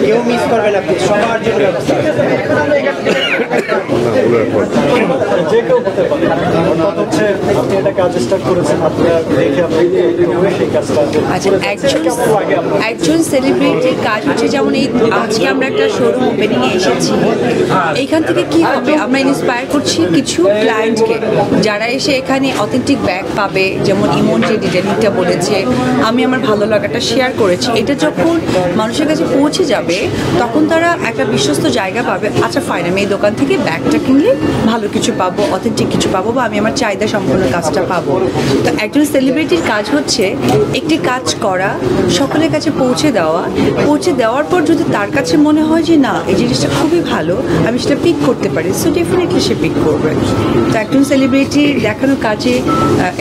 কেউ মিস করবে না, সবার জন্য যে কেউ হতে পারে। অর্থাৎ হচ্ছে আপনি একটা কাজ স্টার্ট করেছেন, আপনারা দেখে আপনি সেই কাজটা একজন সেলিব্রিটির কাজ হচ্ছে যেমন এই আজকে আমরা একটা শোরুম ওপেনিংয়ে এসেছি, এইখান থেকে কি হবে আমরা ইন্সপায়ার করছি কিছু ক্লায়েন্টকে যারা এসে এখানে অথেন্টিক ব্যাগ পাবে, যেমন ইমন যে ডিজাইনিংটা বলেছে, আমি আমার ভালো লাগাটা শেয়ার করেছি, এটা যখন মানুষের কাছে পৌঁছে যাবে তখন তারা একটা বিশ্বস্ত জায়গা পাবে। আচ্ছা ফাইন, আমি এই দোকান থেকে ব্যাগটা কিনলে ভালো কিছু পাবো, অথেন্টিক কিছু পাবো, বা আমি আমার চাহিদা সম্পূর্ণ কাজটা পাবো। তো একজন সেলিব্রিটির কাজ হচ্ছে একটি কাজ করা, সকলের কাছে পৌঁছে দেওয়ার পর যদি তার কাছে মনে হয় যে না এই জিনিসটা খুবই ভালো, আমি সেটা পিক করতে পারি, সো ডেফিনেটলি সে পিক করবে। তো একজন সেলিব্রিটির দেখানো কাজে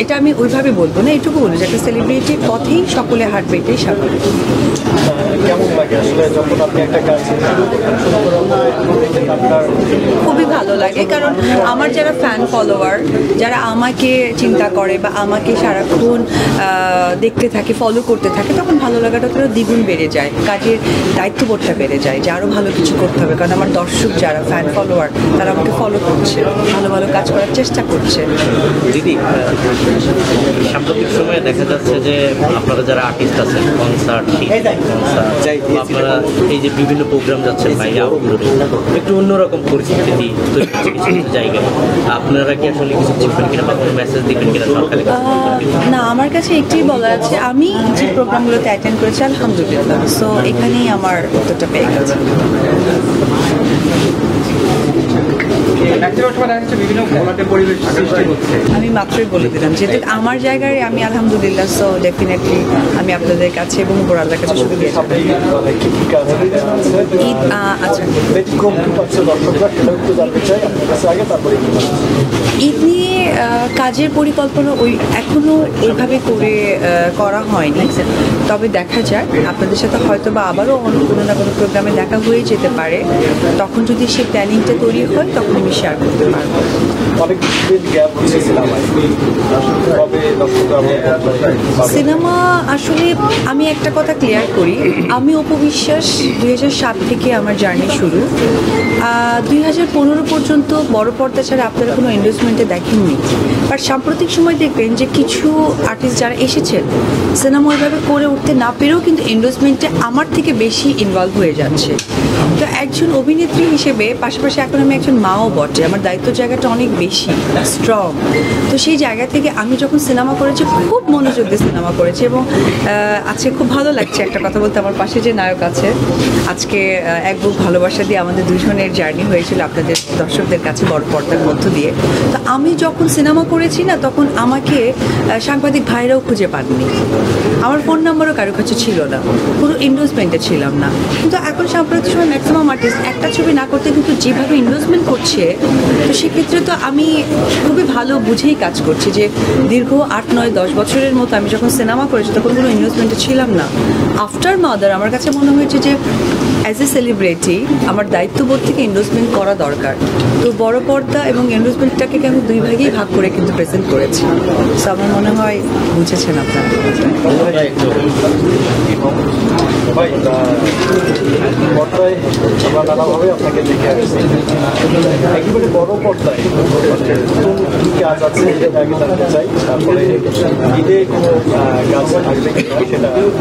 এটা আমি ওইভাবে বলবো না, এটুকু বলবো যে একটা সেলিব্রিটির পথেই সকলে হাঁটবে, এটাই স্বাভাবিক। কেমন লাগে আসলে যখন আপনি একটা কাজ খুবই ভালো লাগে, কারণ আমার যারা ফ্যান ফলোয়ার, যারা আমাকে চিন্তা করে বা আমাকে সারাক্ষণ দেখতে থাকে, ফলো করতে থাকে, তখন ভালো লাগাটা তো দ্বিগুণ বেড়ে যায়, কাজের দায়িত্ববোধটা বেড়ে যায় যে আরও ভালো কিছু করতে হবে। কারণ আমার দর্শক যারা ফ্যান ফলোয়ার তারা আমাকে ফলো করছে, ভালো ভালো কাজ করার চেষ্টা করছে। দিদি, সাম্প্রতিক সময়ে দেখা যাচ্ছে যে আপনারা যারা আর্টিস্ট আছেন, কনসার্ট, আপনারা এই যে বিভিন্ন প্রোগ্রাম যাচ্ছেন বাইরে আউটডোরে, একটু অন্যরকম পরিস্থিতি জায়গায় আপনারা কি আসলে কিছু শিখবেন কিনা বা কোনো মেসেজ দিবেন কিনা সরকারি? না, আমার কাছে একটি বলা আছে, আমি যে প্রোগ্রামগুলোতে অ্যাটেন্ড করেছি আলহামদুলিল্লাহ, সো এখানেই আমার উত্তরটা পেয়ে গেছে। আমি মাত্রই বলে দিলাম যেহেতু আমার জায়গায় আমি আলহামদুলিল্লাহ, সো ডেফিনেটলি আমি আপনাদের কাছে এবং উপরওয়ালার কাছে শুধু ঈদ ঈদ নিয়ে কাজের পরিকল্পনা এখনো ওইভাবে করা হয়নি, তবে দেখা যাক, আপনাদের সাথে হয়তো বা আবারও কোনো না কোনো প্রোগ্রামে দেখা হয়ে যেতে পারে, তখন যদি সেই প্ল্যানিংটা তৈরি হয় তখন আমি শেয়ার করতে পারবো। সিনেমা আসলে আমি একটা কথা ক্লিয়ার করি, আমি অপু বিশ্বাস 2007 থেকে আমার জার্নি শুরু, 2015 পর্যন্ত বড় পর্দা ছাড়া আপনারা কোনো এন্ডোর্সমেন্টে দেখেননি, বাট সাম্প্রতিক সময় দেখবেন যে কিছু আর্টিস্ট যারা এসেছেন সিনেমা ওইভাবে করে উঠতে না পেরেও কিন্তু এন্ডোর্সমেন্টে আমার থেকে বেশি ইনভলভ হয়ে যাচ্ছে। তো একজন অভিনেত্রী হিসেবে পাশাপাশি এখন আমি একজন মাও বটে, আমার দায়িত্ব জায়গাটা অনেক বেশি স্ট্রং। তো সেই জায়গা থেকে আমি যখন সিনেমা করেছি খুব মনোযোগ দিয়ে সিনেমা করেছি, এবং আজকে খুব ভালো লাগছে একটা কথা বলতে, আমার পাশে যে নায়ক আছে, আজকে এক বুক ভালোবাসা দিয়ে আমাদের দুজনের জার্নি হয়েছিল আপনাদের দর্শকদের কাছে বড় পর্দার মধ্য দিয়ে। তো আমি যখন সিনেমা করেছি না, তখন আমাকে সাংবাদিক ভাইরাও খুঁজে পাননি, আমার ফোন নাম্বারও কারো কাছে ছিল না, পুরো এন্ডোর্সমেন্টে ছিলাম না। কিন্তু এখন সাম্প্রতিক সময় ম্যাক্সিমাম আর্টিস্ট একটা ছবি না করতে কিন্তু যেভাবে এন্ডোর্সমেন্ট করছে, তো সেক্ষেত্রে তো আমি খুবই ভালো বুঝেই কাজ করছি যে দীর্ঘ 8, 9, 10 বছরের মতো আমি যখন সিনেমা করেছি তখন কোনো এন্ডোর্সমেন্টে ছিলাম না। আফটার মাদার আমার কাছে মনে হয়েছে যে অ্যাজ এ সেলিব্রিটি আমার দায়িত্ববোধ থেকে এন্ডোর্সমেন্ট করা দরকার। তো বড় পর্দা এবং এন্ডোর্সমেন্টটাকে আমি দুই ভাগেই ভাগ করে কিন্তু প্রেজেন্ট করেছি। সো আমার মনে হয় বুঝেছেন আপনারা। পর্দায় আমরা নানাভাবে আপনাকে দেখে আসছি, একেবারে বড় পর্দায় কি কাজ আছে সেটা আগে জানতে চাই, তারপরে ঈদে কোনো কাজ থাকবে সেটা